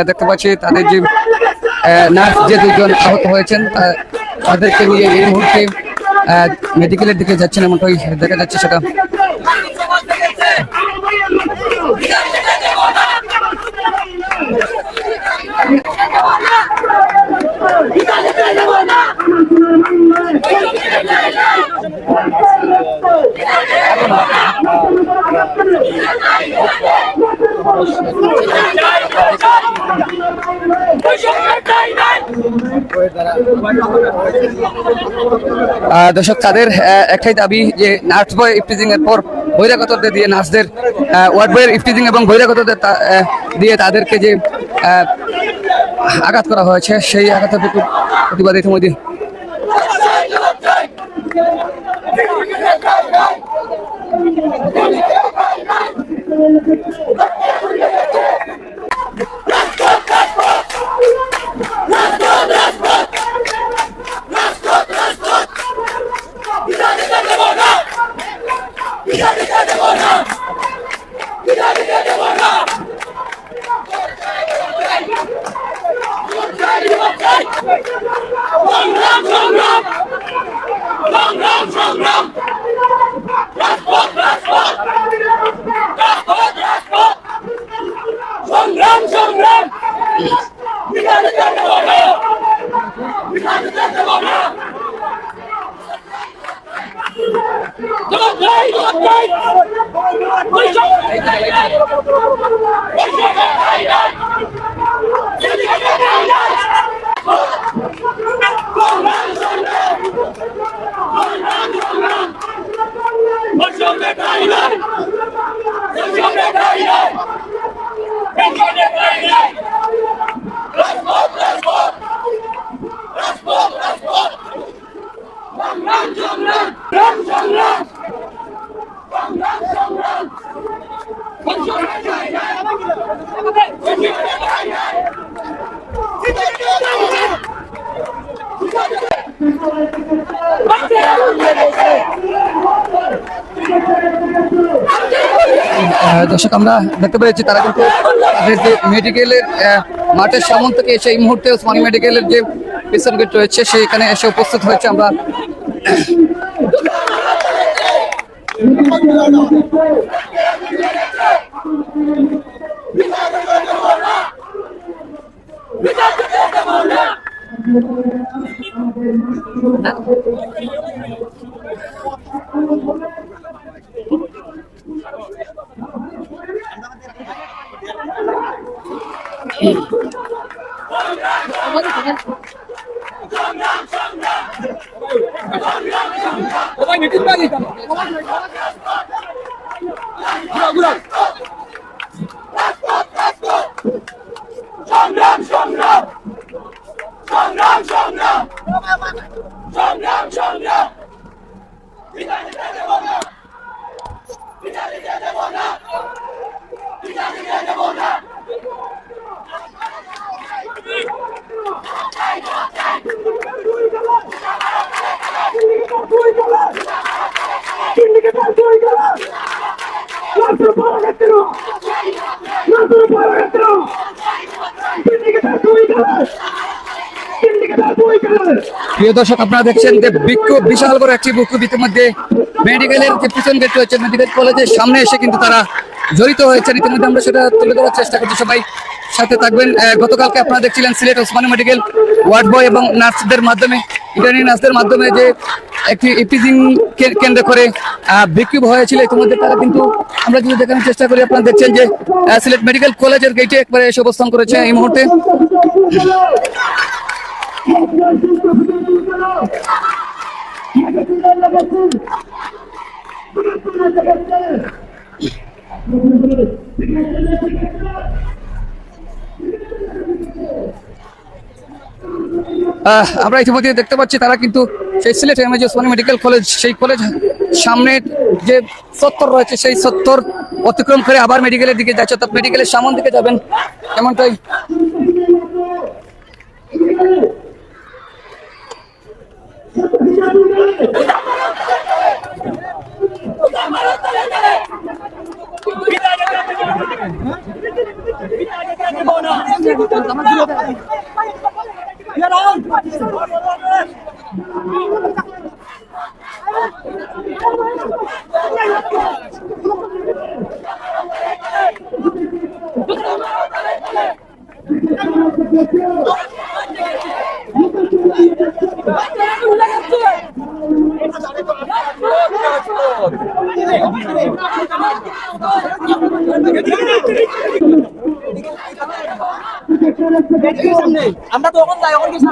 দেখতে পাচ্ছি তাদের যে নার্স যে দুজন আহত হয়েছেন তাদেরকে নিয়ে এই মুহূর্তে মেডিকেলের দিকে যাচ্ছেন এমনটাই দেখা যাচ্ছে সেটা। দর্শক তাদের একটাই দাবি যে নার্স বয় ইফটিজিং এর পর বহিরাগতদের দিয়ে নার্সদের ওয়ার্ড বয়ের ইফটিজিং এবং বহিরাগতদের দিয়ে তাদেরকে যে আঘাত করা হয়েছে সেই আঘাতের প্রতিবাদ ইতিমধ্যে দর্শক আমরা দেখতে পেয়েছি তারা কিন্তু তাদের যে মেডিকেলের মাঠের সামন থেকে এসে এই মুহূর্তে ওসমানী মেডিকেলের যে পেছন গেট রয়েছে সেখানে এসে উপস্থিত হয়েছে। আমরা প্রিয় দর্শক আপনারা দেখছেন যে বিক্ষোভ বিশাল বড় একটি বিক্ষোভ ইতিমধ্যে মেডিকেলের যে পিছন গেট রয়েছে মেডিকেল কলেজের সামনে এসে কিন্তু তারা জড়িত হয়েছেন। ইতিমধ্যে আমরা সেটা তুলে ধরার চেষ্টা করছি, সবাই সাথে থাকবেন। গতকালকে আপনারা দেখছিলেন Sylhet Osmani medical ward boy এবং নার্সদের মাধ্যমে ইন্টারনি নার্সদের মাধ্যমে যে একটি ইফটিজিং কেন্দ্র করে বিক্ষোভ হয়েছিল। ইতিমধ্যে তারা কিন্তু আমরা যদি দেখানোর চেষ্টা করি, আপনারা দেখছেন যে সিলেট মেডিকেল কলেজের গেটে একবারে এসে অবস্থান করেছে এই মুহূর্তে। আমরা ইতিমধ্যে দেখতে পাচ্ছি তারা কিন্তু সেই Sylhet MAG Osmani medical college, সেই কলেজ সামনে যে চত্বর রয়েছে সেই চত্বর অতিক্রম করে আবার মেডিকেলের দিকে যাচ্ছে, অর্থাৎ মেডিকেলের সামন দিকে যাবেন এমনটাই। আমরা তো এখন যাই, এখন কি